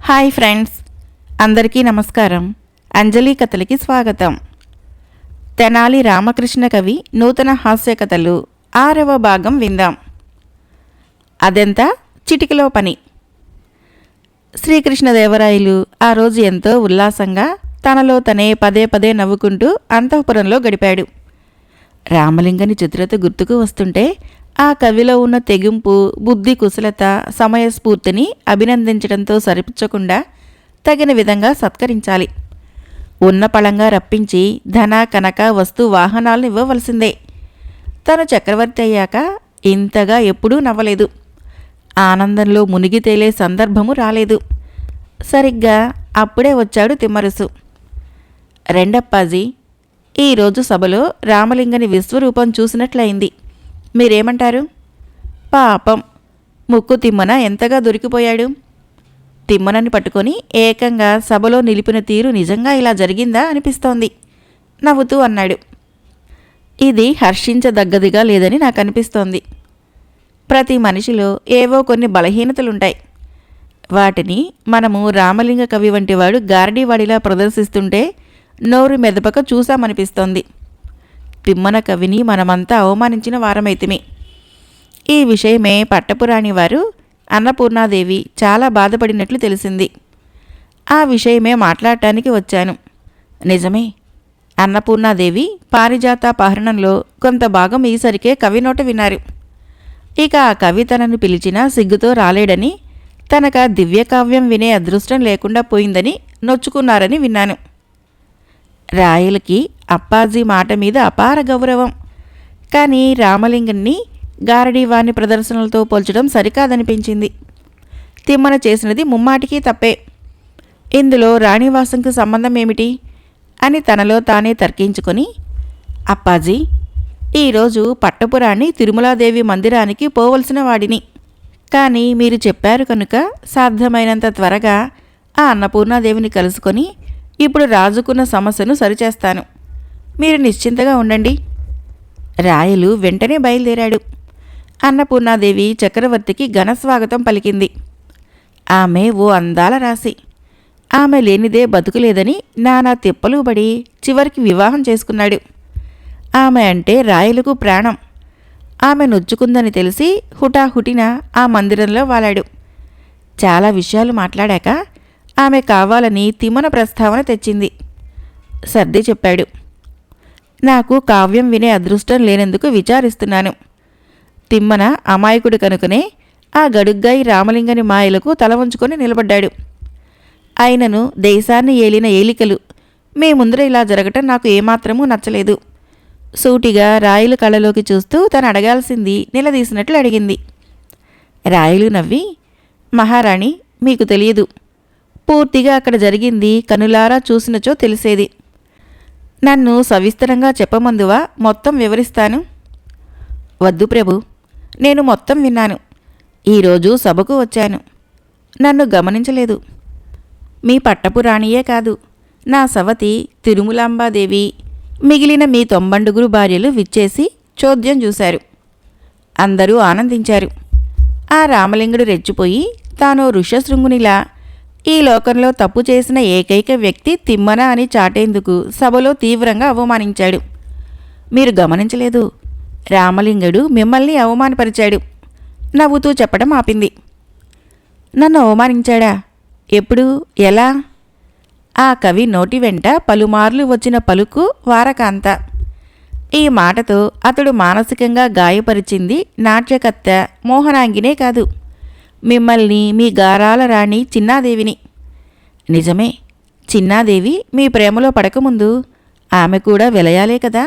Hi friends, అందరికీ నమస్కారం. అంజలి కథలకి స్వాగతం. తెనాలి రామకృష్ణ కవి నూతన హాస్య కథలు 6వ భాగం విందాం. అదెంత చిటికలో పని. శ్రీకృష్ణదేవరాయలు ఆ రోజు ఎంతో ఉల్లాసంగా తనలో తనే పదే పదే నవ్వుకుంటూ అంతఃపురంలో గడిపాడు. రామలింగని చిత్రత గుర్తుకు వస్తుంటే ఆ కవిలో ఉన్న తెగింపు, బుద్ధి కుశలత, సమయస్ఫూర్తిని అభినందించడంతో సరిపుచ్చకుండా తగిన విధంగా సత్కరించాలి. ఉన్న పళంగా రప్పించి ధన కనక వస్తు వాహనాలను ఇవ్వవలసిందే. తను చక్రవర్తి అయ్యాక ఇంతగా ఎప్పుడూ నవ్వలేదు. ఆనందంలో మునిగి తేలే సందర్భము రాలేదు. సరిగ్గా అప్పుడే వచ్చాడు తిమ్మరుసు. రెండప్పాజీ, ఈరోజు సభలో రామలింగని విశ్వరూపం చూసినట్లయింది. మీరేమంటారు? పాపం, ముక్కు తిమ్మన ఎంతగా దొరికిపోయాడు. తిమ్మనని పట్టుకొని ఏకంగా సభలో నిలిపిన తీరు నిజంగా ఇలా జరిగిందా అనిపిస్తోంది నవ్వుతూ అన్నాడు. ఇది హర్షించదగ్గదిగా లేదని నాకు అనిపిస్తోంది. ప్రతి మనిషిలో ఏవో కొన్ని బలహీనతలుంటాయి. వాటిని మనము రామలింగ కవి వంటి వాడు గారడీవాడిలా ప్రదర్శిస్తుంటే నోరు మెదపక చూశామనిపిస్తోంది. తిమ్మన కవిని మనమంతా అవమానించిన వారమైతిమి. ఈ విషయమే పట్టపురాణి వారు అన్నపూర్ణాదేవి చాలా బాధపడినట్లు తెలిసింది. ఆ విషయమే మాట్లాడటానికి వచ్చాను. నిజమే, అన్నపూర్ణాదేవి పారిజాతాపహరణంలో కొంత భాగం ఈసరికే కవి నోట విన్నారు. ఇక ఆ కవి తనను పిలిచినా సిగ్గుతో రాలేడని, తనక దివ్యకావ్యం వినే అదృష్టం లేకుండా పోయిందని నొచ్చుకున్నారని విన్నాను. రాయలకి అప్పాజీ మాట మీద అపార గౌరవం. కానీ రామలింగన్ని గారడీవాణి ప్రదర్శనలతో పోల్చడం సరికాదనిపించింది. తిమ్మన చేసినది ముమ్మాటికి తప్పే. ఇందులో రాణివాసంకు సంబంధం ఏమిటి అని తనలో తానే తర్కించుకొని, అప్పాజీ, ఈరోజు పట్టపురాణి తిరుమలాదేవి మందిరానికి పోవలసిన వాడిని. కానీ మీరు చెప్పారు కనుక సాధ్యమైనంత త్వరగా ఆ అన్నపూర్ణాదేవిని కలుసుకొని ఇప్పుడు రాజుకున్న సమస్యను సరిచేస్తాను. మీరు నిశ్చింతగా ఉండండి. రాయలు వెంటనే బయలుదేరాడు. అన్నపూర్ణాదేవి చక్రవర్తికి ఘనస్వాగతం పలికింది. ఆమె ఓ అందాల రాశి. ఆమె లేనిదే బతుకులేదని నానా తిప్పలు పడి చివరికి వివాహం చేసుకున్నాడు. ఆమె అంటే రాయలకు ప్రాణం. ఆమె నొచ్చుకుందని తెలిసి హుటాహుటిన ఆ మందిరంలో వాలాడు. చాలా విషయాలు మాట్లాడాక ఆమె కావాలని తిమ్మన ప్రస్తావన తెచ్చింది. సర్ది చెప్పాడు. నాకు కావ్యం వినే అదృష్టం లేనందుకు విచారిస్తున్నాను. తిమ్మన అమాయకుడు కనుకనే ఆ గడుగ్గాయి రామలింగని మాయలకు తల వంచుకొని నిలబడ్డాడు. అయినను దేశాన్ని ఏలిన ఏలికలు మీ ముందర ఇలా జరగటం నాకు ఏమాత్రమూ నచ్చలేదు. సూటిగా రాయలు కళ్ళలోకి చూస్తూ తను అడగాల్సింది నిలదీసినట్లు అడిగింది. రాయలు నవ్వి, మహారాణి, మీకు తెలియదు. పూర్తిగా అక్కడ జరిగింది కనులారా చూసినచో తెలిసేది. నన్ను సవిస్తరంగా చెప్పమందువా మొత్తం వివరిస్తాను. వద్దు ప్రభు, నేను మొత్తం విన్నాను. ఈరోజు సభకు వచ్చాను. నన్ను గమనించలేదు. మీ పట్టపురాణియే కాదు, నా సవతి తిరుమలాంబాదేవి, మిగిలిన మీ 90 భార్యలు విచ్చేసి చోద్యం చూశారు. అందరూ ఆనందించారు. ఆ రామలింగుడు రెచ్చిపోయి తానో ఋషశృంగునిలా ఈ లోకంలో తప్పు చేసిన ఏకైక వ్యక్తి తిమ్మన అని చాటేందుకు సభలో తీవ్రంగా అవమానించాడు. మీరు గమనించలేదు. రామలింగుడు మిమ్మల్ని అవమానపరిచాడు. నవ్వుతూ చెప్పడం ఆపింది. నన్ను అవమానించాడా? ఎప్పుడు? ఎలా? ఆ కవి నోటి వెంట పలుమార్లు వచ్చిన పలుకు వారకాంత. ఈ మాటతో అతడు మానసికంగా గాయపరిచింది నాట్యకర్త మోహనాంగినే కాదు, మిమ్మల్ని, మీ గారాల రాణి చిన్నాదేవిని. నిజమే, చిన్నాదేవి మీ ప్రేమలో పడకముందు ఆమె కూడా వెలయాలే కదా.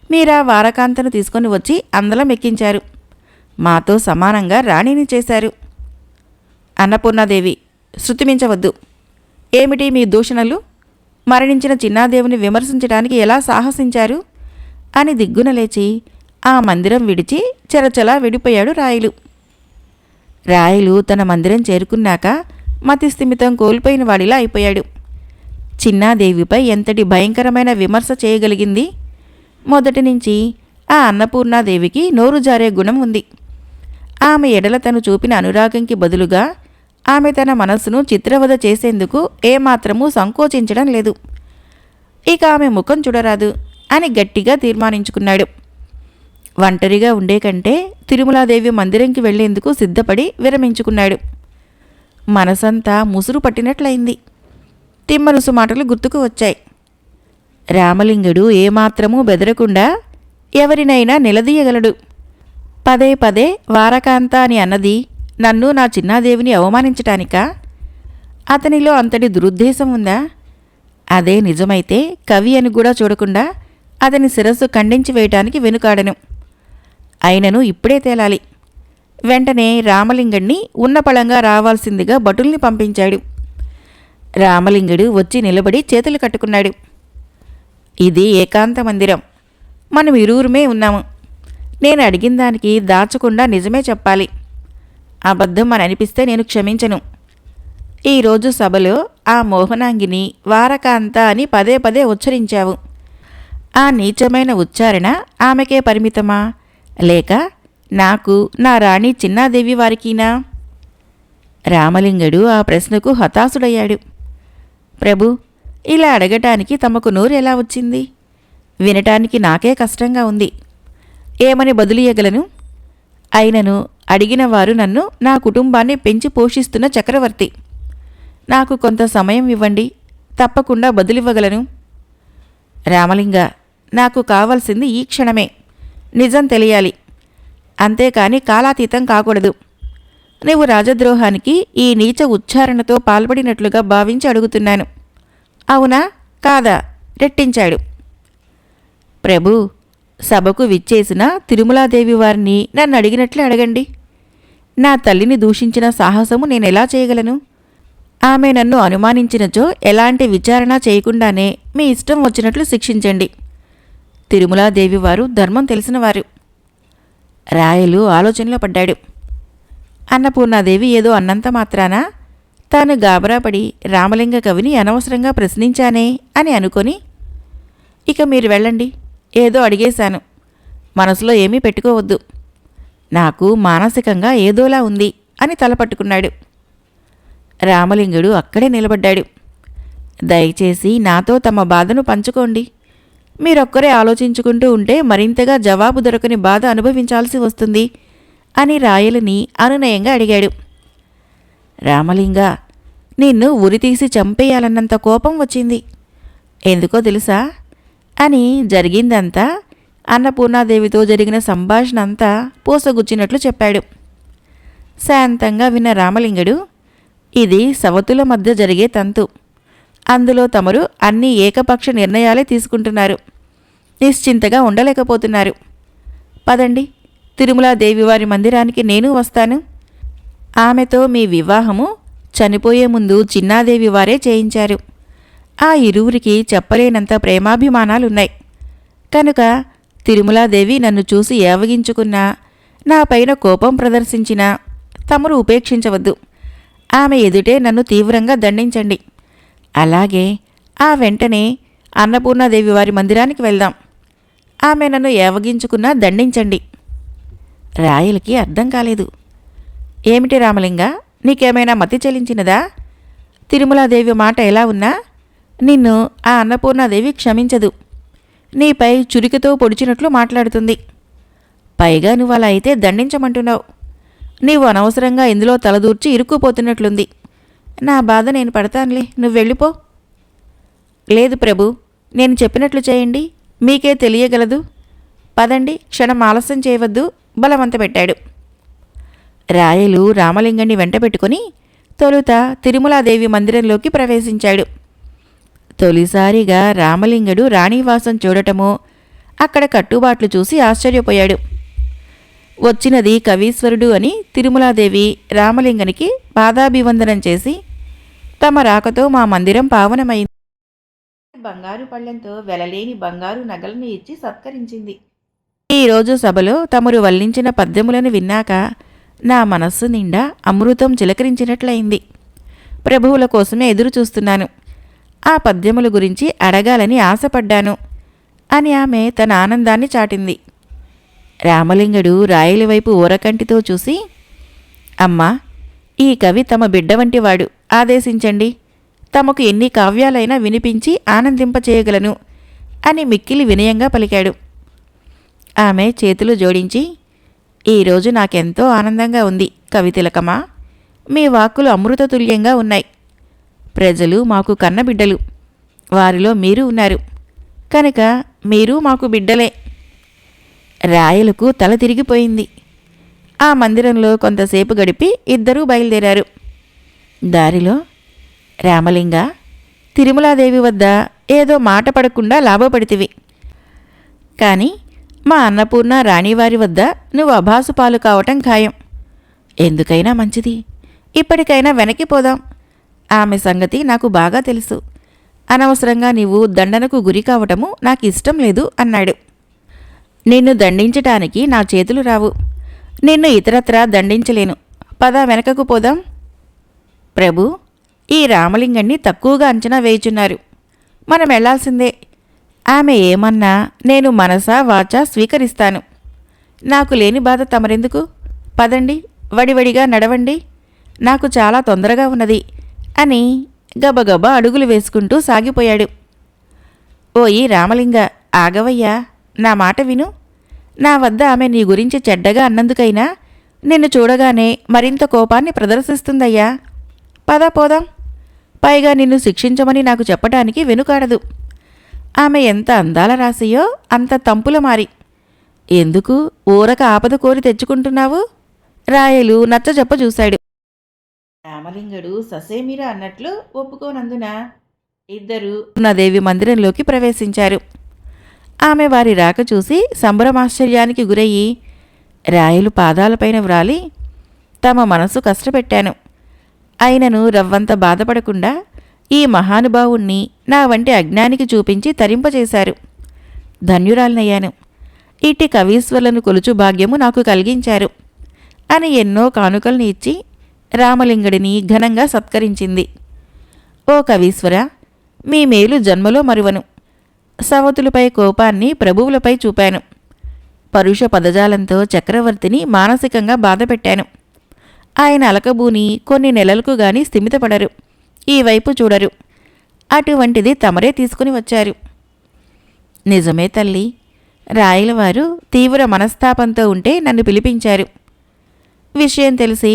మీరా వారకాంతను తీసుకొని వచ్చి అందలం ఎక్కించారు. మాతో సమానంగా రాణిని చేశారు. అన్నపూర్ణాదేవి, శృతిమించవద్దు. ఏమిటి మీ దూషణలు? మరణించిన చిన్నాదేవిని విమర్శించడానికి ఎలా సాహసించారు అని దిగ్గున లేచి ఆ మందిరం విడిచి చెరచలా విడిపోయాడు రాయలు. రాయలు తన మందిరం చేరుకున్నాక మతిస్థిమితం కోల్పోయిన వాడిలా అయిపోయాడు. చిన్నాదేవిపై ఎంతటి భయంకరమైన విమర్శ చేయగలిగింది. మొదటి నుంచి ఆ అన్నపూర్ణాదేవికి నోరు జారే గుణం ఉంది. ఆమె ఎడల తను చూపిన అనురాగంకి బదులుగా ఆమె తన మనస్సును చిత్రవద చేసేందుకు ఏమాత్రమూ సంకోచించడం లేదు. ఇక ఆమె ముఖం చూడరాదు అని గట్టిగా తీర్మానించుకున్నాడు. ఒంటరిగా ఉండే కంటే తిరుమలాదేవి మందిరంకి వెళ్లేందుకు సిద్ధపడి విరమించుకున్నాడు. మనసంతా ముసురు పట్టినట్లయింది. తిమ్మరుసు మాటలు గుర్తుకు వచ్చాయి. రామలింగుడు ఏమాత్రమూ బెదరకుండా ఎవరినైనా నిలదీయగలడు. పదే పదే వారకాంత అని అన్నది నన్ను నా చిన్నాదేవిని అవమానించటానికా? అతనిలో అంతటి దురుద్దేశం ఉందా? అదే నిజమైతే కవి అని కూడా చూడకుండా అతని శిరస్సు ఖండించి వేయటానికి వెనుకాడను. అయినను ఇప్పుడే తేలాలి. వెంటనే రామలింగణ్ణి ఉన్నపళంగా రావాల్సిందిగా భటుల్ని పంపించాడు. రామలింగుడు వచ్చి నిలబడి చేతులు కట్టుకున్నాడు. ఇది ఏకాంత మందిరం. మనం ఇరువురమే ఉన్నాము. నేను అడిగిన దానికి దాచకుండా నిజమే చెప్పాలి. అబద్ధం అని అనిపిస్తే నేను క్షమించను. ఈరోజు సభలో ఆ మోహనాంగిని వారకాంత అని పదే పదే ఉచ్చరించావు. ఆ నీచమైన ఉచ్చారణ ఆమెకే పరిమితమా, లేక నాకు, నా రాణి చిన్నాదేవి వారికినా? రామలింగుడు ఆ ప్రశ్నకు హతాశుడయ్యాడు. ప్రభు, ఇలా అడగటానికి తమకు నోరు ఎలా వచ్చింది? వినటానికి నాకే కష్టంగా ఉంది. ఏమని బదులియగలను? అయినను అడిగిన వారు నన్ను, నా కుటుంబాన్ని పెంచి పోషిస్తున్న చక్రవర్తి. నాకు కొంత సమయం ఇవ్వండి, తప్పకుండా బదులివ్వగలను. రామలింగ, నాకు కావలసింది ఈ క్షణమే. నిజం తెలియాలి. అంతేకాని కాలాతీతం కాకూడదు. నీవు రాజద్రోహానికి ఈ నీచ ఉచ్చారణతో పాల్పడినట్లుగా భావించి అడుగుతున్నాను. అవునా కాదా? రెట్టించాడు. ప్రభు, సభకు విచ్చేసిన తిరుమలాదేవి వారిని నన్ను అడిగినట్లే అడగండి. నా తల్లిని దూషించిన సాహసము నేనెలా చేయగలను? ఆమె నన్ను అనుమానించినచో ఎలాంటి విచారణ చేయకుండానే మీ ఇష్టం వచ్చినట్లు శిక్షించండి. తిరుమలాదేవి వారు ధర్మం తెలిసినవారు. రాయలు ఆలోచనలో పడ్డాడు. అన్నపూర్ణాదేవి ఏదో అన్నంత మాత్రాన తాను గాబరాపడి రామలింగ కవిని అనవసరంగా ప్రశ్నించానే అని అనుకొని, ఇక మీరు వెళ్ళండి, ఏదో అడిగేశాను, మనసులో ఏమీ పెట్టుకోవద్దు, నాకు మానసికంగా ఏదోలా ఉంది అని తలపట్టుకున్నాడు. రామలింగుడు అక్కడే నిలబడ్డాడు. దయచేసి నాతో తమ బాధను పంచుకోండి. మీరొక్కరే ఆలోచించుకుంటూ ఉంటే మరింతగా జవాబు దొరకని బాధ అనుభవించాల్సి వస్తుంది అని రాయలని అనునయంగా అడిగాడు. రామలింగ, నిన్ను ఉరితీసి చంపేయాలన్నంత కోపం వచ్చింది. ఎందుకో తెలుసా? అని జరిగిందంతా, అన్నపూర్ణాదేవితో జరిగిన సంభాషణ అంతా పూసగుచ్చినట్లు చెప్పాడు. శాంతంగా విన్న రామలింగుడు, ఇది సవతుల మధ్య జరిగే తంతు. అందులో తమరు అన్ని ఏకపక్ష నిర్ణయాలే తీసుకుంటున్నారు. నిశ్చింతగా ఉండలేకపోతున్నారు. పదండి, తిరుమలాదేవి వారి మందిరానికి నేను వస్తాను. ఆమెతో మీ వివాహము చనిపోయే ముందు చిన్నాదేవి వారే చేయించారు. ఆ ఇరువురికి చెప్పలేనంత ప్రేమాభిమానాలున్నాయి. కనుక తిరుమలాదేవి నన్ను చూసి ఏవగించుకున్నా, నా పైన కోపం ప్రదర్శించినా తమరు ఉపేక్షించవద్దు. ఆమె ఎదుటే నన్ను తీవ్రంగా దండించండి. అలాగే ఆ వెంటనే అన్నపూర్ణాదేవి వారి మందిరానికి వెళ్దాం. ఆమె నన్ను ఏవగించుకున్నా దండించండి. రాయలకి అర్థం కాలేదు. ఏమిటి రామలింగ, నీకేమైనా మతి చెలించినదా? తిరుమలాదేవి మాట ఎలా ఉన్నా నిన్ను ఆ అన్నపూర్ణాదేవి క్షమించదు. నీపై చురికతో పొడిచినట్లు మాట్లాడుతుంది. పైగా నువ్వు అలా అయితే దండించమంటున్నావు. నీవు అనవసరంగా ఇందులో తలదూర్చి ఇరుక్కుపోతున్నట్లుంది. నా బాధ నేను పడతానులే, నువ్వు వెళ్ళిపో. లేదు ప్రభు, నేను చెప్పినట్లు చేయండి, మీకే తెలియగలదు. పదండి, క్షణం ఆలస్యం చేయవద్దు బలవంత పెట్టాడు. రాయలు రామలింగణ్ణి వెంటబెట్టుకుని తొలుత తిరుమలాదేవి మందిరంలోకి ప్రవేశించాడు. తొలిసారిగా రామలింగుడు రాణివాసం చూడటమో, అక్కడ కట్టుబాట్లు చూసి ఆశ్చర్యపోయాడు. వచ్చినది కవీశ్వరుడు అని తిరుమలాదేవి రామలింగనికి పాదాభివందనం చేసి, తమ రాకతో మా మందిరం పావనమైంది, బంగారు పళ్ళెంతో వెలలేని బంగారు నగలను ఇచ్చి సత్కరించింది. ఈరోజు సభలో తమరు వల్లించిన పద్యములను విన్నాక నా మనస్సు నిండా అమృతం చిలకరించినట్లయింది. ప్రభువుల కోసమే ఎదురు చూస్తున్నాను. ఆ పద్యముల గురించి అడగాలని ఆశపడ్డాను అని ఆమె తన ఆనందాన్ని చాటింది. రామలింగుడు రాయల వైపు ఊరకంటితో చూసి, అమ్మా, ఈ కవి తమ బిడ్డ వంటివాడు, ఆదేశించండి. తమకు ఎన్ని కావ్యాలైనా వినిపించి ఆనందింపచేయగలను అని మిక్కిలి వినయంగా పలికాడు. ఆమె చేతులు జోడించి, ఈరోజు నాకెంతో ఆనందంగా ఉంది కవితిలకమా. మీ వాక్కులు అమృతతుల్యంగా ఉన్నాయి. ప్రజలు మాకు కన్నబిడ్డలు, వారిలో మీరు ఉన్నారు కనుక మీరు మాకు బిడ్డలే. రాయలకు తల తిరిగిపోయింది. ఆ మందిరంలో కొంతసేపు గడిపి ఇద్దరూ బయలుదేరారు. దారిలో, రామలింగ, తిరుమలాదేవి వద్ద ఏదో మాట పడకుండా లాభపడితివి. కానీ మా అన్నపూర్ణ రాణివారి వద్ద నువ్వు అభాసుపాలు కావటం ఖాయం. ఎందుకైనా మంచిది, ఇప్పటికైనా వెనక్కిపోదాం. ఆమె సంగతి నాకు బాగా తెలుసు. అనవసరంగా నీవు దండనకు గురి కావటము నాకు ఇష్టం లేదు అన్నాడు. నిన్ను దండించటానికి నా చేతులు రావు. నిన్ను ఇతరత్రా దండించలేను. పద, వెనకకు పోదాం. ప్రభు, ఈ రామలింగణ్ణి తక్కువగా అంచనా వేయుచున్నారు. మనం వెళ్లాల్సిందే. ఆమె ఏమన్నా నేను మనసా వాచా స్వీకరిస్తాను. నాకు లేని బాధ తమరెందుకు? పదండి, వడివడిగా నడవండి. నాకు చాలా తొందరగా ఉన్నది అని గబగబా అడుగులు వేసుకుంటూ సాగిపోయాడు. ఓయి రామలింగ, ఆగవయ్యా, నా మాట విను. నా వద్ద ఆమె నీ గురించి చెడ్డగా అన్నందుకైనా నిన్ను చూడగానే మరింత కోపాన్ని ప్రదర్శిస్తుందయ్యా. పద పోదాం. పైగా నిన్ను శిక్షించమని నాకు చెప్పటానికి వెనుకాడదు. ఆమె ఎంత అందాల రాశియో అంత తంపుల మారి. ఎందుకు ఊరక ఆపద కోరి తెచ్చుకుంటున్నావు? రాయలు నచ్చజెప్ప చూశాడు. రామలింగడు ససేమిరా అన్నట్లు ఒప్పుకోనందున ఇద్దరూ దేవి మందిరంలోకి ప్రవేశించారు. ఆమె వారి రాక చూసి సంభ్రమాశ్చర్యానికి గురయ్యి, రాయలు పాదాలపైన వ్రాలి, తమ మనసు కష్టపెట్టాను. అయినను రవ్వంత బాధపడకుండా ఈ మహానుభావుణ్ణి నా వంటి అజ్ఞానికి చూపించి తరింపచేశారు. ధన్యురాలనయ్యాను. ఇట్టి కవీశ్వరులను కొలుచు భాగ్యము నాకు కలిగించారు అని ఎన్నో కానుకల్ని ఇచ్చి రామలింగడిని ఘనంగా సత్కరించింది. ఓ కవీశ్వర, మీ మేలు జన్మలో మరువను. సవతులపై కోపాన్ని ప్రభువులపై చూపాను. పరుష పదజాలంతో చక్రవర్తిని మానసికంగా బాధపెట్టాను. ఆయన అలకబూని కొన్ని నెలలకు గాని స్థిమితపడరు, ఈ వైపు చూడరు. అటువంటిది తమరే తీసుకుని వచ్చారు. నిజమే తల్లి. రాయలవారు తీవ్ర మనస్తాపంతో ఉంటే నన్ను పిలిపించారు. విషయం తెలిసి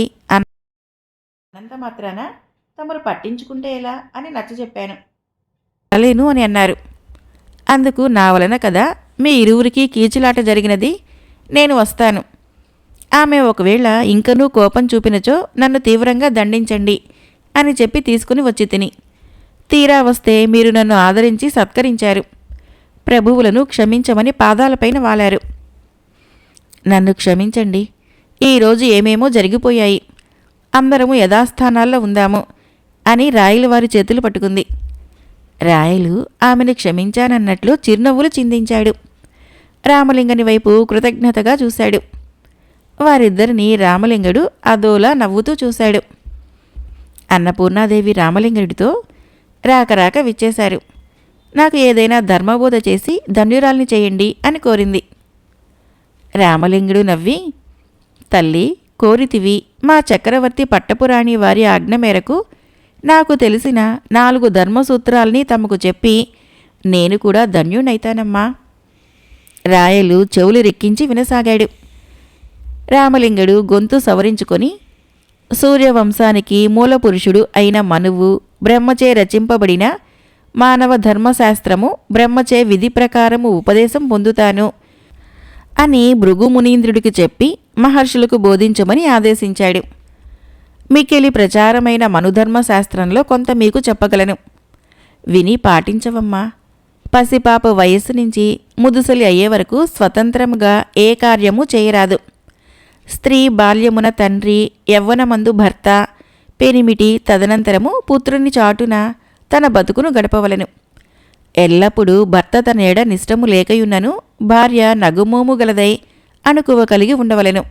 అనంత మాత్రాన తమరు పట్టించుకుంటే ఎలా అని నచ్చజెప్పాను. అలేను అని అన్నారు. అందుకు నా వలన కదా మీ ఇరువురికి కీచులాట జరిగినది. నేను వస్తాను. ఆమె ఒకవేళ ఇంకనూ కోపం చూపినచో నన్ను తీవ్రంగా దండించండి అని చెప్పి తీసుకుని వచ్చి తిని, తీరా వస్తే మీరు నన్ను ఆదరించి సత్కరించారు. ప్రభువులను క్షమించమని పాదాలపైన వాలారు. నన్ను క్షమించండి. ఈరోజు ఏమేమో జరిగిపోయాయి. అందరము యథాస్థానాల్లో ఉందాము అని రాయలు వారి చేతులు పట్టుకుంది. రాయలు ఆమెను క్షమించానన్నట్లు చిరునవ్వులు చిందించాడు. రామలింగని వైపు కృతజ్ఞతగా చూశాడు. వారిద్దరినీ రామలింగడు అదోలా నవ్వుతూ చూశాడు. అన్నపూర్ణాదేవి రామలింగడితో రాక విచ్చేశారు. నాకు ఏదైనా ధర్మబోధ చేసి ధన్యురాల్ని చేయండి అని కోరింది. రామలింగుడు నవ్వి, తల్లి, కోరితివి. మా చక్రవర్తి పట్టపురాణి వారి ఆజ్ఞ మేరకు నాకు తెలిసిన 4 ధర్మసూత్రాల్ని తమకు చెప్పి నేను కూడా ధన్యునైతానమ్మా. రాయలు చెవులు రెక్కించి వినసాగాడు. రామలింగడు గొంతు సవరించుకొని, సూర్యవంశానికి మూలపురుషుడు అయిన మనువు బ్రహ్మచే రచింపబడిన మానవ ధర్మశాస్త్రము బ్రహ్మచే విధి ప్రకారము ఉపదేశం పొందుతాను అని భృగుమునీంద్రుడికి చెప్పి మహర్షులకు బోధించమని ఆదేశించాడు. మిక్కిలి ప్రచారమైన మనుధర్మశాస్త్రంలో కొంత మీకు చెప్పగలను. విని పాటించవమ్మా. పసిపాప వయస్సు నుంచి ముదుసలి అయ్యే వరకు స్వతంత్రముగా ఏ కార్యము చేయరాదు. స్త్రీ బాల్యమున తండ్రి, యవ్వనమందు భర్త, పెనిమిటి, తదనంతరము పుత్రుని చాటున తన బతుకును గడపవలెను. ఎల్లప్పుడూ భర్త తన ఎడ నిష్టము లేకయున్నను భార్య నగుమోము గలదై అణుకువ కలిగి ఉండవలెను.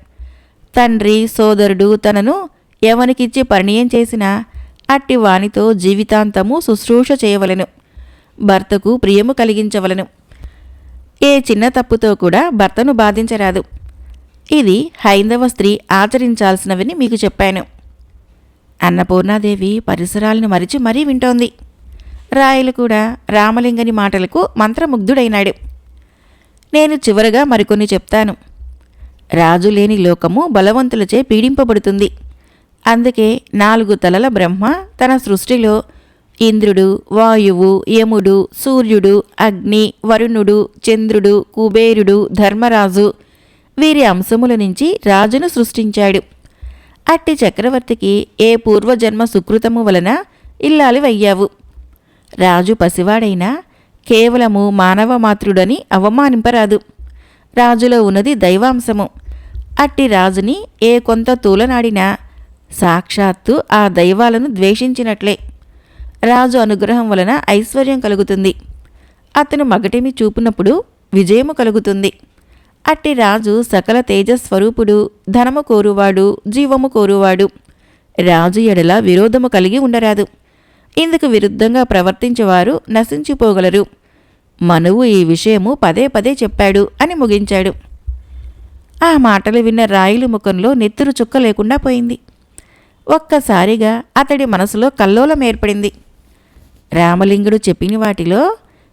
తండ్రి, సోదరుడు తనను ఎవనికిచ్చి పరిణయం చేసినా అట్టి వానితో జీవితాంతము శుశ్రూష చేయవలెను. భర్తకు ప్రియము కలిగించవలెను. ఏ చిన్న తప్పుతో కూడా భర్తను బాధించరాదు. ఇది హైందవ స్త్రీ ఆచరించాల్సినవని మీకు చెప్పాను. అన్నపూర్ణాదేవి పరిసరాలను మరిచి మరీ వింటోంది. రాయలు కూడా రామలింగని మాటలకు మంత్రముగ్ధుడైనాడు. నేను చివరగా మరికొన్ని చెప్తాను. రాజు లేని లోకము బలవంతులచే పీడింపబడుతుంది. అందుకే 4 తలల బ్రహ్మ తన సృష్టిలో ఇంద్రుడు, వాయువు, యముడు, సూర్యుడు, అగ్ని, వరుణుడు, చంద్రుడు, కుబేరుడు, ధర్మరాజు వీరి అంశముల నుంచి రాజును సృష్టించాడు. అట్టి చక్రవర్తికి ఏ పూర్వజన్మ సుకృతము వలన ఇల్లాలివయ్యావు. రాజు పసివాడైనా కేవలము మానవమాత్రుడని అవమానింపరాదు. రాజులో ఉన్నది దైవాంశము. అట్టి రాజుని ఏ కొంత తూలనాడినా సాక్షాత్తు ఆ దైవాలను ద్వేషించినట్లే. రాజు అనుగ్రహం వలన ఐశ్వర్యం కలుగుతుంది. అతను మగటిమి చూపునప్పుడు విజయము కలుగుతుంది. అట్టి రాజు సకల తేజస్వరూపుడు, ధనము కోరువాడు, జీవము కోరువాడు. రాజు ఎడల విరోధము కలిగి ఉండరాదు. ఇందుకు విరుద్ధంగా ప్రవర్తించేవారు నశించిపోగలరు. మనువు ఈ విషయము పదే పదే చెప్పాడు అని ముగించాడు. ఆ మాటలు విన్న రాయలు ముఖంలో నెత్తురు చుక్క లేకుండా పోయింది. ఒక్కసారిగా అతడి మనసులో కల్లోలం ఏర్పడింది. రామలింగుడు చెప్పిన వాటిలో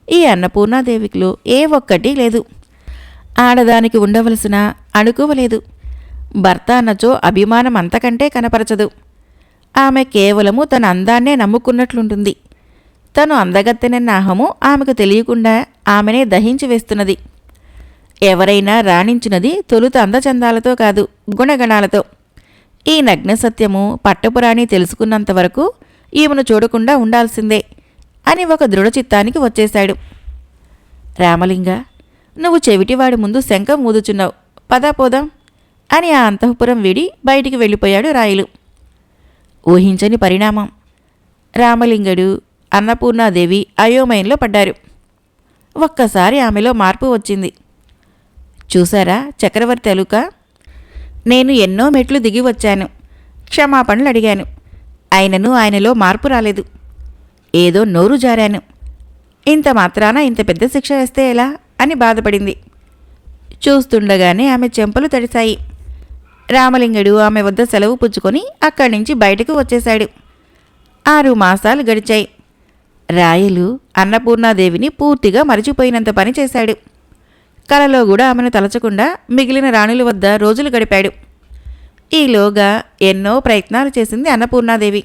ఈ అన్నపూర్ణాదేవిలో ఏ ఒక్కటి లేదు. ఆడదానికి ఉండవలసిన అణుకువలేదు. భర్త అన్నచో అభిమానం అంతకంటే కనపరచదు. ఆమె కేవలము తన అందాన్నే నమ్ముకున్నట్లుంటుంది. తను అందగత్తెనన్న అహము ఆమెకు తెలియకుండా ఆమెనే దహించి వేస్తున్నది. ఎవరైనా రాణించినది తొలుత అందచందాలతో కాదు, గుణగణాలతో. ఈ నగ్న సత్యము పట్టపురాణి తెలుసుకున్నంతవరకు ఈమెను చూడకుండా ఉండాల్సిందే అని ఒక దృఢచిత్తానికి వచ్చేశాడు. రామలింగ, నువ్వు చెవిటివాడి ముందు శంఖం ఊదుచున్నావు, పదా పోదాం అని ఆ అంతఃపురం వీడి బయటికి వెళ్ళిపోయాడు రాయలు. ఊహించని పరిణామం. రామలింగడు, అన్నపూర్ణాదేవి అయోమయంలో పడ్డారు. ఒక్కసారి ఆమెలో మార్పు వచ్చింది. చూసారా చక్రవర్తి అలుక, నేను ఎన్నో మెట్లు దిగి వచ్చాను, క్షమాపణలు అడిగాను. అయినను ఆయనలో మార్పు రాలేదు. ఏదో నోరు జారాను. ఇంత మాత్రాన ఇంత పెద్ద శిక్ష వేస్తే ఎలా అని బాధపడింది. చూస్తుండగానే ఆమె చెంపలు తడిశాయి. రామలింగడు ఆమె వద్ద సెలవు పుచ్చుకొని అక్కడి నుంచి బయటకు వచ్చేశాడు. 6 మాసాలు గడిచాయి. రాయలు అన్నపూర్ణాదేవిని పూర్తిగా మరిచిపోయినంత పని చేశాడు. కలలో కూడా ఆమెను తలచకుండా మిగిలిన రాణుల వద్ద రోజులు గడిపాడు. ఈలోగా ఎన్నో ప్రయత్నాలు చేసింది అన్నపూర్ణాదేవి.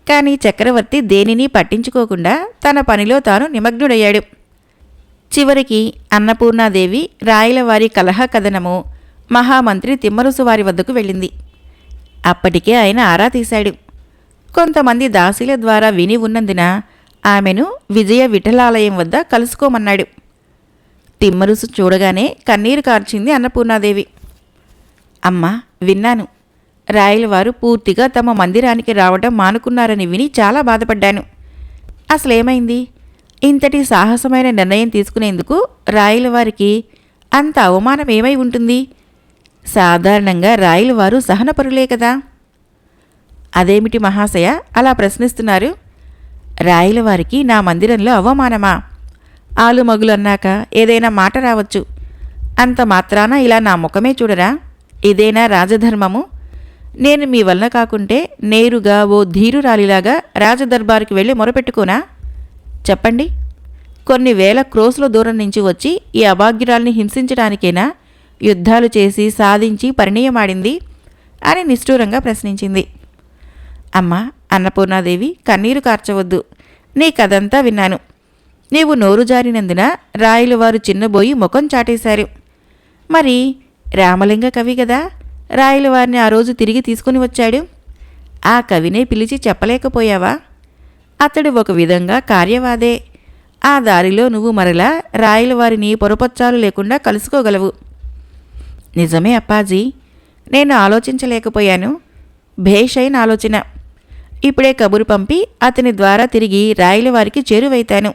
కానీ చక్రవర్తి దేనిని పట్టించుకోకుండా తన పనిలో తాను నిమగ్నుడయ్యాడు. చివరికి అన్నపూర్ణాదేవి రాయలవారి కలహ కథనము మహామంత్రి తిమ్మరుసు వారి వద్దకు వెళ్ళింది. అప్పటికే ఆయన ఆరా తీశాడు. కొంతమంది దాసీల ద్వారా విని ఉన్నందున ఆమెను విజయ విఠలాలయం వద్ద కలుసుకోమన్నాడు. తిమ్మరుసు చూడగానే కన్నీరు కార్చింది అన్నపూర్ణాదేవి. అమ్మా, విన్నాను. రాయలవారు పూర్తిగా తమ మందిరానికి రావడం మానుకున్నారని విని చాలా బాధపడ్డాను. అసలేమైంది? ఇంతటి సాహసమైన నిర్ణయం తీసుకునేందుకు రాయలవారికి అంత అవమానం ఏమై ఉంటుంది? సాధారణంగా రాయలవారు సహనపరులే కదా. అదేమిటి మహాశయ అలా ప్రశ్నిస్తున్నారు? రాయలవారికి నా మందిరంలో అవమానమా? ఆలుమగులు అన్నాక ఏదైనా మాట రావచ్చు. అంత మాత్రాన ఇలా నా ముఖమే చూడరా? ఇదేనా రాజధర్మము? నేను మీ వలన కాకుంటే నేరుగా ఓ ధీరురాలిలాగా రాజదర్బారుకి వెళ్ళి మొరపెట్టుకోనా? చెప్పండి. కొన్ని వేల క్రోసుల దూరం నుంచి వచ్చి ఈ అభాగ్యురాల్ని హింసించడానికేనా యుద్ధాలు చేసి సాధించి పరిణయమాడింది అని నిష్ఠూరంగా ప్రశ్నించింది. అమ్మా అన్నపూర్ణాదేవి, కన్నీరు కార్చవద్దు. నీ కథంతా విన్నాను. నీవు నోరు జారినందున రాయలవారు చిన్నబోయి ముఖం చాటేశారు. మరి రామలింగ కవి కదా రాయలవారిని ఆ రోజు తిరిగి తీసుకుని వచ్చాడు. ఆ కవినే పిలిచి చెప్పలేకపోయావా? అతడు ఒక విధంగా కార్యవాదే. ఆ దారిలో నువ్వు మరలా రాయలవారిని పొరపచ్చాలు లేకుండా కలుసుకోగలవు. నిజమే అప్పాజీ, నేను ఆలోచించలేకపోయాను. భేషైన ఆలోచన. ఇప్పుడే కబురు పంపి అతని ద్వారా తిరిగి రాయలవారికి చేరువైతాను.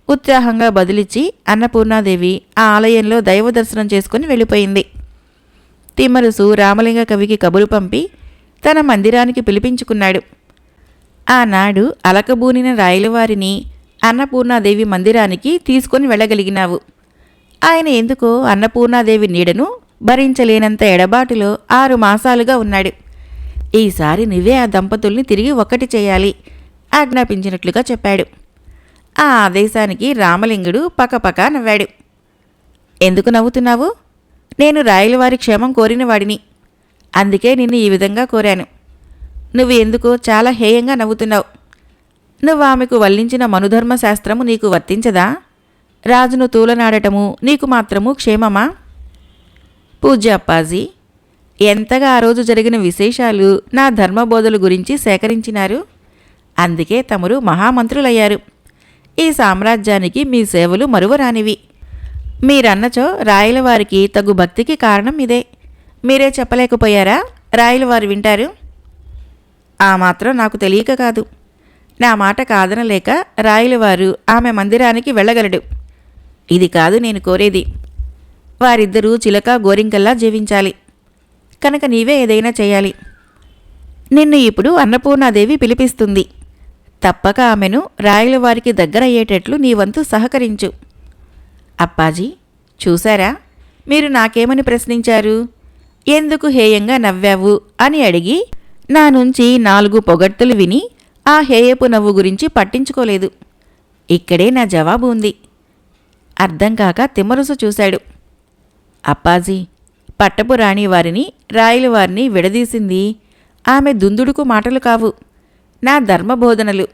ఉత్సాహంగా బదిలిచ్చి అన్నపూర్ణాదేవి ఆ ఆలయంలో దైవ దర్శనం చేసుకుని వెళ్ళిపోయింది. తిమ్మరుసు రామలింగ కవికి కబురు పంపి తన మందిరానికి పిలిపించుకున్నాడు. ఆనాడు అలకబూనిన రాయలవారిని అన్నపూర్ణాదేవి మందిరానికి తీసుకొని వెళ్ళగలిగినావు. ఆయన ఎందుకో అన్నపూర్ణాదేవి నీడను భరించలేనంత ఎడబాటులో 6 మాసాలుగా ఉన్నాడు. ఈసారి నువ్వే ఆ దంపతుల్ని తిరిగి ఒక్కటి చేయాలి ఆజ్ఞాపించినట్లుగా చెప్పాడు. ఆ ఆదేశానికి రామలింగుడు పకపక నవ్వాడు. ఎందుకు నవ్వుతున్నావు? నేను రాయలవారి క్షేమం కోరినవాడిని. అందుకే నిన్ను ఈ విధంగా కోరాను. నువ్వు ఎందుకో చాలా హేయంగా నవ్వుతున్నావు. నువ్వు ఆమెకు వల్లించిన మనుధర్మశాస్త్రము నీకు వర్తించదా? రాజును తూలనాడటము నీకు మాత్రము క్షేమమా? పూజ్య అప్పాజీ, ఎంతగా ఆ రోజు జరిగిన విశేషాలు నా ధర్మబోధల గురించి సేకరించినారు. అందుకే తమరు మహామంత్రులయ్యారు. ఈ సామ్రాజ్యానికి మీ సేవలు మరువరానివి. మీరన్నచో రాయలవారికి తగు భక్తికి కారణం ఇదే. మీరే చెప్పలేకపోయారా? రాయలవారు వింటారు. ఆ మాత్రం నాకు తెలియక కాదు. నా మాట కాదనలేక రాయలవారు ఆమె మందిరానికి వెళ్ళగలడు. ఇది కాదు నేను కోరేది. వారిద్దరూ చిలక గోరింకల్లా జీవించాలి. కనుక నీవే ఏదైనా చేయాలి. నిన్ను ఇప్పుడు అన్నపూర్ణాదేవి పిలిపిస్తుంది. తప్పక ఆమెను రాయలవారికి దగ్గరయ్యేటట్లు నీ వంతు సహకరించు. అప్పాజీ, చూశారా? మీరు నాకేమని ప్రశ్నించారు? ఎందుకు హేయంగా నవ్వావు అని అడిగి నా నుంచి 4 పొగడ్తలు విని ఆ హేయపు నవ్వు గురించి పట్టించుకోలేదు. ఇక్కడే నా జవాబు ఉంది. అర్థం కాక తిమ్మరుసు చూశాడు. అప్పాజీ, పట్టపు రాణి వారిని రాయలవారిని విడదీసింది ఆమె దుందుడుకు మాటలు కావు, నా ధర్మబోధనలు.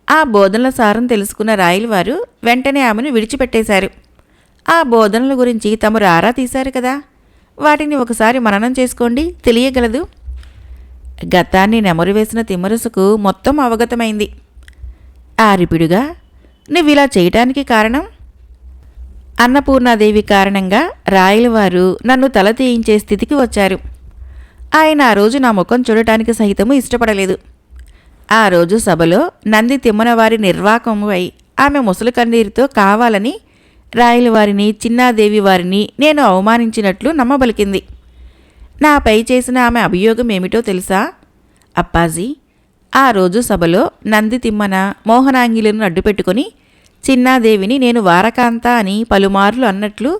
ఆ బోధనల సారం తెలుసుకున్న రాయలవారు వెంటనే ఆమెను విడిచిపెట్టేశారు. ఆ బోధనల గురించి తమరు ఆరా తీశారు కదా, వాటిని ఒకసారి మననం చేసుకోండి, తెలియగలదు. గతాన్ని నెమరువేసిన తిమ్మరుసుకు మొత్తం అవగతమైంది. ఆరిపిడుగా, నువ్విలా చేయటానికి కారణం? అన్నపూర్ణాదేవి కారణంగా రాయలవారు నన్ను తల తీయించే స్థితికి వచ్చారు. ఆయన ఆ రోజు నా ముఖం చూడటానికి సహితము ఇష్టపడలేదు. ఆ రోజు సభలో నంది తిమ్మనవారి నిర్వాకముపై ఆమె ముసలి కన్నీరుతో కావాలని రాయలవారిని చిన్నాదేవి వారిని నేను అవమానించినట్లు నమ్మబలికింది. నాపై చేసిన ఆమె అభియోగం ఏమిటో తెలుసా? అప్పాజీ, ఆ రోజు సభలో నంది తిమ్మన మోహనాంగిలను అడ్డుపెట్టుకుని చిన్నాదేవిని నేను వారకాంత అని పలుమార్లు అన్నట్లు,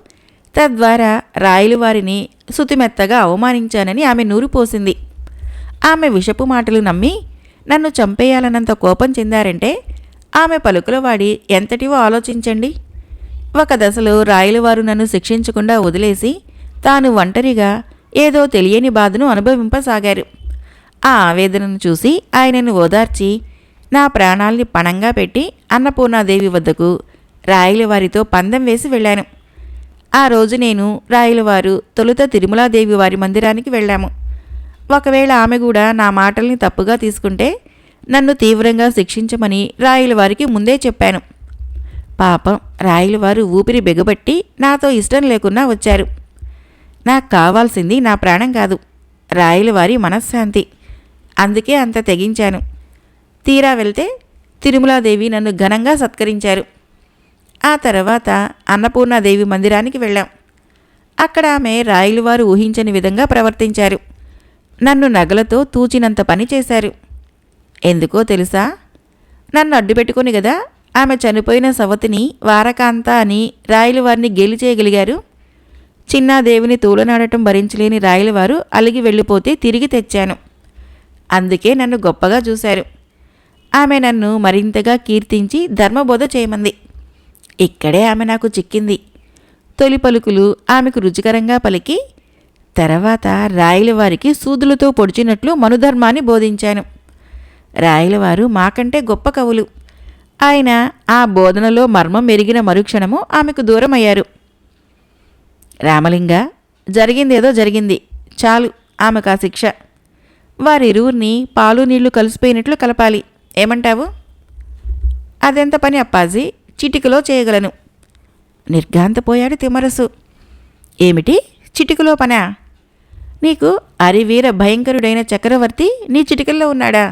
తద్వారా రాయలవారిని సుతిమెత్తగా అవమానించానని ఆమె నూరిపోసింది. ఆమె విషపు మాటలు నమ్మి నన్ను చంపేయాలన్నంత కోపం చెందారంటే ఆమె పలుకుల వాడి ఎంతటివో ఆలోచించండి. ఒక దశలో రాయలవారు నన్ను శిక్షించకుండా వదిలేసి తాను ఒంటరిగా ఏదో తెలియని బాధను అనుభవింపసాగారు. ఆ ఆవేదనను చూసి ఆయనను ఓదార్చి నా ప్రాణాల్ని పణంగా పెట్టి అన్నపూర్ణాదేవి వద్దకు రాయలవారితో పందెం వేసి వెళ్ళాను. ఆ రోజు నేను రాయలవారు తొలుత తిరుమలాదేవి వారి మందిరానికి వెళ్ళాము. ఒకవేళ ఆమె కూడా నా మాటల్ని తప్పుగా తీసుకుంటే నన్ను తీవ్రంగా శిక్షించమని రాయలవారికి ముందే చెప్పాను. పాపం రాయలవారు ఊపిరి బిగబట్టి నాతో ఇష్టం లేకున్నా వచ్చారు. నాకు కావాల్సింది నా ప్రాణం కాదు, రాయలవారి మనశ్శాంతి. అందుకే అంత తెగించాను. తీరా వెళ్తే తిరుమలాదేవి నన్ను ఘనంగా సత్కరించారు. ఆ తర్వాత అన్నపూర్ణాదేవి మందిరానికి వెళ్ళాం. అక్కడ ఆమె రాయలవారు ఊహించని విధంగా ప్రవర్తించారు. నన్ను నగలతో తూచినంత పని చేశారు. ఎందుకో తెలుసా? నన్ను అడ్డుపెట్టుకుని గదా ఆమె చనిపోయిన సవతిని వారకాంత అని రాయలవారిని గేలి చేయగలిగారు. చిన్నాదేవిని తూలనాడటం భరించలేని రాయలవారు అలిగి వెళ్ళిపోతే తిరిగి తెచ్చాను. అందుకే నన్ను గొప్పగా చూశారు. ఆమె నన్ను మరింతగా కీర్తించి ధర్మబోధ చేయమంది. ఇక్కడే ఆమె నాకు చిక్కింది. తొలి పలుకులు ఆమెకు రుచికరంగా పలికి తర్వాత రాయలవారికి సూదులతో పొడిచినట్లు మనుధర్మాన్ని బోధించాను. రాయలవారు మాకంటే గొప్ప కవులు. ఆయన ఆ బోధనలో మర్మం మెరిగిన మరుక్షణము ఆమెకు దూరమయ్యారు. రామలింగ, జరిగిందేదో జరిగింది, చాలు ఆమెకు ఆ శిక్ష. వారిరువురిని పాలు నీళ్లు కలిసిపోయినట్లు కలపాలి. ఏమంటావు? అదెంత పని అప్పాజీ, చిటికలో చేయగలను. నిర్ఘాంతపోయాడు తిమ్మరసు. ఏమిటి చిటికలో పనా? నీకు అరివీర భయంకరుడైన చక్రవర్తి నీ చిటికల్లో ఉన్నాడా?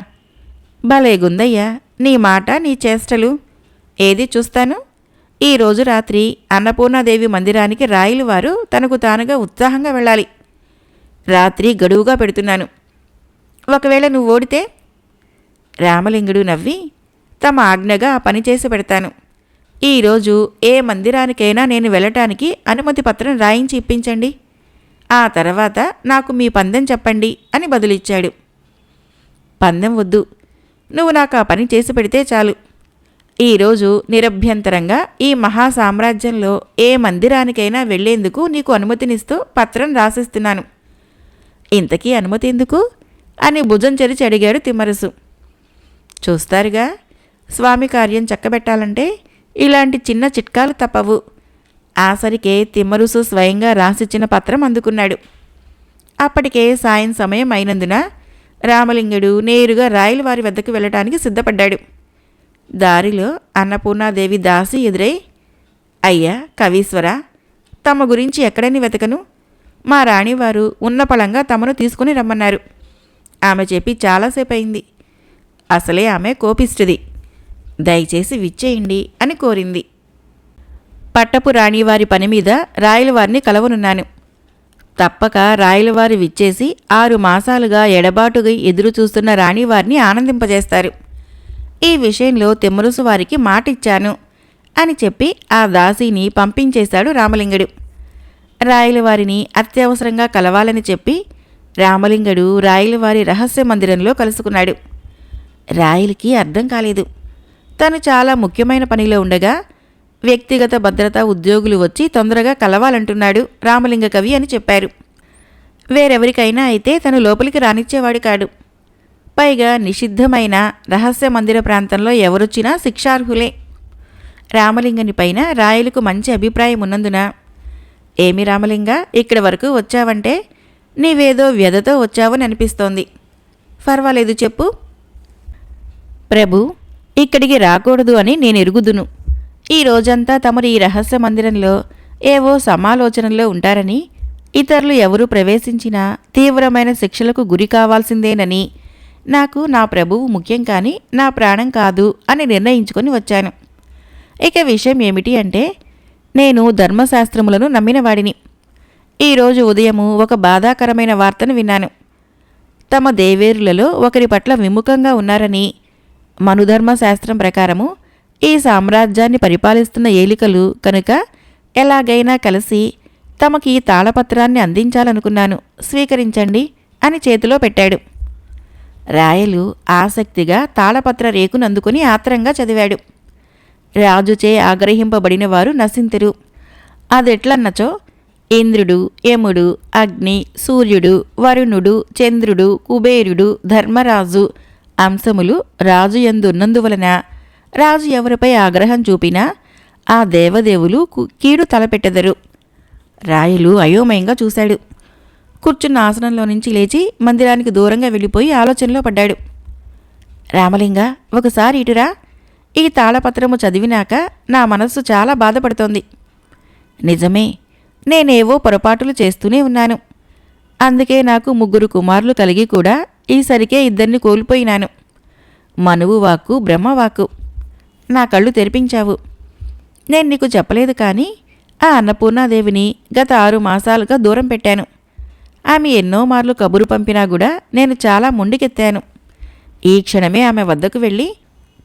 భలేగుందయ్యా నీ మాట, నీ చేష్టలు. ఏది చూస్తాను. ఈరోజు రాత్రి అన్నపూర్ణాదేవి మందిరానికి రాయలవారు తనకు తానుగా ఉత్సాహంగా వెళ్ళాలి. రాత్రి గడువుగా పెడుతున్నాను. ఒకవేళ నువ్వు ఓడితే? రామలింగుడు నవ్వి, తమ ఆజ్ఞగా ఆ పని చేసి పెడతాను. ఈరోజు ఏ మందిరానికైనా నేను వెళ్ళటానికి అనుమతి పత్రం రాయించి ఇప్పించండి. ఆ తర్వాత నాకు మీ పందెం చెప్పండి అని బదులిచ్చాడు. పందెం వద్దు. నువ్వు నాకు ఆ పని చేసి పెడితే చాలు. ఈరోజు నిరభ్యంతరంగా ఈ మహాసామ్రాజ్యంలో ఏ మందిరానికైనా వెళ్లేందుకు నీకు అనుమతినిస్తూ పత్రం రాసిస్తున్నాను. ఇంతకీ అనుమతి ఎందుకు అని భుజం చెరిచి అడిగాడు తిమ్మరుసు. చూస్తారుగా, స్వామి కార్యం చక్కబెట్టాలంటే ఇలాంటి చిన్న చిట్కాలు తప్పవు. ఆసరికే తిమ్మరుసు స్వయంగా రాసిచ్చిన పత్రం అందుకున్నాడు. అప్పటికే సాయం సమయం అయినందున రామలింగుడు నేరుగా రాయలవారి వద్దకు వెళ్ళటానికి సిద్ధపడ్డాడు. దారిలో అన్నపూర్ణాదేవి దాసి ఎదురై, అయ్యా కవీశ్వర, తమ గురించి ఎక్కడని వెతకను? మా రాణివారు ఉన్నపళంగా తమను తీసుకుని రమ్మన్నారు. ఆమె చెప్పి చాలాసేపు అయింది. అసలే ఆమె కోపిష్టిది. దయచేసి విచ్చేయండి అని కోరింది. పట్టపు రాణివారి పని మీద రాయలవారిని కలవనున్నాను. తప్పక రాయలవారి విచ్చేసి 6 మాసాలుగా ఎడబాటుగా ఎదురుచూస్తున్న రాణివారిని ఆనందింపజేస్తారు. ఈ విషయంలో తిమ్మరుసు వారికి మాటిచ్చాను అని చెప్పి ఆ దాసీని పంపించేశాడు రామలింగుడు. రాయలవారిని అత్యవసరంగా కలవాలని చెప్పి రామలింగుడు రాయలవారి రహస్య మందిరంలో కలుసుకున్నాడు. రాయలకి అర్థం కాలేదు. తను చాలా ముఖ్యమైన పనిలో ఉండగా వ్యక్తిగత భద్రతా ఉద్యోగులు వచ్చి తొందరగా కలవాలంటున్నాడు రామలింగ కవి అని చెప్పారు. వేరెవరికైనా అయితే తను లోపలికి రానిచ్చేవాడు కాడు. పైగా నిషిద్ధమైన రహస్య మందిర ప్రాంతంలో ఎవరొచ్చినా శిక్షార్హులే. రామలింగని పైన రాయలకు మంచి అభిప్రాయం ఉన్నందున, ఏమి రామలింగ, ఇక్కడి వరకు వచ్చావంటే నీవేదో వ్యధతో వచ్చావని అనిపిస్తోంది. పర్వాలేదు చెప్పు. ప్రభు, ఇక్కడికి రాకూడదు అని నేను ఎరుగుదును. ఈ రోజంతా తమరు ఈ రహస్య మందిరంలో ఏవో సమాలోచనల్లో ఉంటారని, ఇతరులు ఎవరూ ప్రవేశించినా తీవ్రమైన శిక్షలకు గురి కావాల్సిందేనని, నాకు నా ప్రభువు ముఖ్యం కానీ నా ప్రాణం కాదు అని నిర్ణయించుకొని వచ్చాను. ఇక విషయం ఏమిటి అంటే, నేను ధర్మశాస్త్రములను నమ్మినవాడిని. ఈరోజు ఉదయము ఒక బాధాకరమైన వార్తను విన్నాను. తమ దేవేరులలో ఒకరి పట్ల విముఖంగా ఉన్నారని, మనుధర్మశాస్త్రం ప్రకారము ఈ సామ్రాజ్యాన్ని పరిపాలిస్తున్న ఏలికలు కనుక ఎలాగైనా కలిసి తమకి ఈ తాళపత్రాన్ని అందించాలనుకున్నాను, స్వీకరించండి అని చేతిలో పెట్టాడు. రాయలు ఆసక్తిగా తాళపత్ర రేకును అందుకుని ఆత్రంగా చదివాడు. రాజుచే ఆగ్రహింపబడిన వారు నశింతురు. అదెట్లన్నచో, ఇంద్రుడు, యముడు, అగ్ని, సూర్యుడు, వరుణుడు, చంద్రుడు, కుబేరుడు, ధర్మరాజు అంశములు రాజు యందున్నందువలన రాజు ఎవరిపై ఆగ్రహం చూపినా ఆ దేవదేవులు కీడు తలపెట్టెదరు. రాయలు అయోమయంగా చూశాడు. కూర్చున్న ఆసనంలో నుంచి లేచి మందిరానికి దూరంగా వెళ్ళిపోయి ఆలోచనలో పడ్డాడు. రామలింగ, ఒకసారి ఇటురా. ఈ తాళపత్రము చదివినాక నా మనస్సు చాలా బాధపడుతోంది. నిజమే, నేనేవో పొరపాటులు చేస్తూనే ఉన్నాను. అందుకే నాకు 3 కుమారులు కలిగి కూడా ఈసరికే 2 కోల్పోయినాను. మనువు వాక్కు, బ్రహ్మవాక్కు. నా కళ్ళు తెరిపించావు. నేను నీకు చెప్పలేదు కానీ ఆ అన్నపూర్ణాదేవిని గత 6 మాసాలుగా దూరం పెట్టాను. ఆమె ఎన్నో మార్లు కబురు పంపినా కూడా నేను చాలా మొండికెత్తాను. ఈ క్షణమే ఆమె వద్దకు వెళ్ళి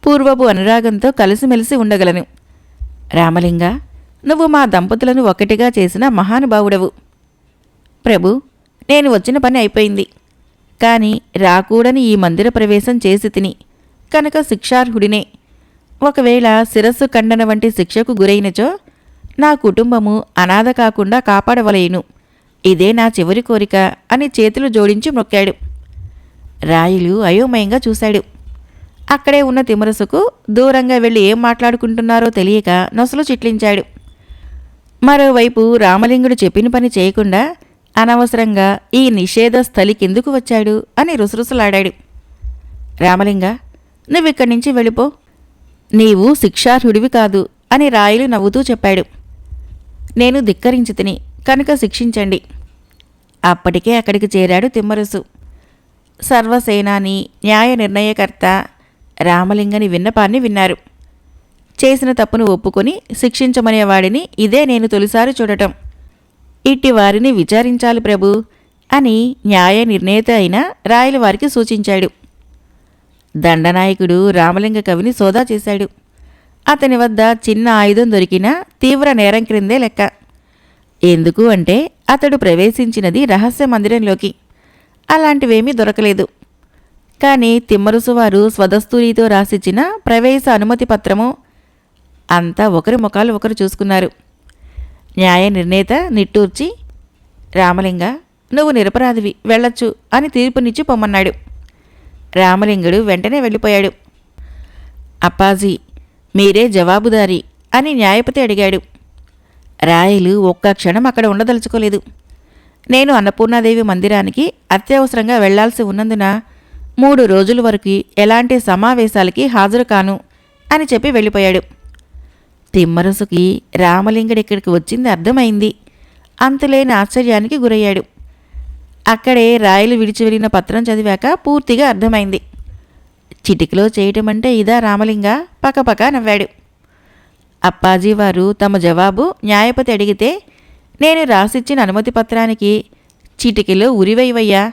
పూర్వపు అనురాగంతో కలిసిమెలిసి ఉండగలను. రామలింగ, నువ్వు మా దంపతులను ఒకటిగా చేసిన మహానుభావుడవు. ప్రభు, నేను వచ్చిన పని అయిపోయింది. కానీ రాకూడని ఈ మందిర ప్రవేశం చేసి తిని కనుక శిక్షార్హుడినే. ఒకవేళ శిరస్సు ఖండన వంటి శిక్షకు గురైనచో నా కుటుంబము అనాథ కాకుండా కాపాడవలేను. ఇదే నా చివరి కోరిక అని చేతులు జోడించి మొక్కాడు. రాయలు అయోమయంగా చూశాడు. అక్కడే ఉన్న తిమ్మరసుకు దూరంగా వెళ్ళి ఏం మాట్లాడుకుంటున్నారో తెలియక నొసలు చిట్లించాడు. మరోవైపు రామలింగుడు చెప్పిన పని చేయకుండా అనవసరంగా ఈ నిషేధ స్థలికెందుకు వచ్చాడు అని రుసరుసలాడాడు. రామలింగ, నువ్విక్కడి నుంచి వెళ్ళిపో. నీవు శిక్షార్హుడివి కాదు అని రాయలు నవ్వుతూ చెప్పాడు. నేను ధిక్కరించి తిని కనుక శిక్షించండి. అప్పటికే అక్కడికి చేరాడు తిమ్మరసు. సర్వసేనాని, న్యాయ నిర్ణయకర్త రామలింగని విన్నపాన్ని విన్నారు. చేసిన తప్పును ఒప్పుకొని శిక్షించమనేవాడిని ఇదే నేను తొలిసారి చూడటం. ఇట్టి వారిని విచారించాలి ప్రభు అని న్యాయ నిర్ణేత అయిన రాయల వారికి సూచించాడు. దండనాయకుడు రామలింగ కవిని సోదా చేశాడు. అతని వద్ద చిన్న ఆయుధం దొరికినా తీవ్ర నేరం క్రిందే లెక్క. ఎందుకు అంటే అతడు ప్రవేశించినది రహస్య మందిరంలోకి. అలాంటివేమీ దొరకలేదు. కానీ తిమ్మరుసు వారు స్వదస్తూరితో రాసిచ్చిన ప్రవేశ అనుమతి పత్రము అంతా ఒకరి ముఖాలు ఒకరు చూసుకున్నారు. న్యాయ నిర్ణేత నిట్టూర్చి, రామలింగ, నువ్వు నిరపరాధివి, వెళ్ళొచ్చు అని తీర్పునిచ్చి పొమ్మన్నాడు. రామలింగుడు వెంటనే వెళ్ళిపోయాడు. అప్పాజీ, మీరే జవాబుదారీ అని న్యాయపతి అడిగాడు. రాయలు ఒక్క క్షణం అక్కడ ఉండదలుచుకోలేదు. నేను అన్నపూర్ణాదేవి మందిరానికి అత్యవసరంగా వెళ్లాల్సి ఉన్నందున 3 రోజుల వరకు ఎలాంటి సమావేశాలకి హాజరు కాను అని చెప్పి వెళ్ళిపోయాడు. తిమ్మరసుకి రామలింగుడిక్కడికి వచ్చింది అర్థమైంది. అంతులేని ఆశ్చర్యానికి గురయ్యాడు. అక్కడే రాయలు విడిచి వెళ్ళిన పత్రం చదివాక పూర్తిగా అర్థమైంది. చిటికలో చేయటమంటే ఇదా రామలింగ? పకపక నవ్వాడు. అప్పాజీ వారు తమ జవాబు న్యాయపతి అడిగితే నేను రాసిచ్చిన అనుమతి పత్రానికి చిటికలో ఉరివైవయ్యా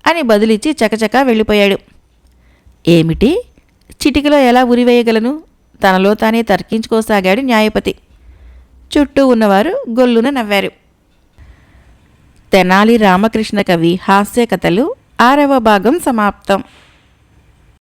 అని బదులిచ్చి చకచకా వెళ్ళిపోయాడు. ఏమిటి, చిటికలో ఎలా ఉరివేయగలను? తనలో తానే తర్కించుకోసాగాడు న్యాయపతి. చుట్టూ ఉన్నవారు గొల్లున నవ్వారు. తెనాలి రామకృష్ణ కవి హాస్య కథలు 6వ భాగం సమాప్తం.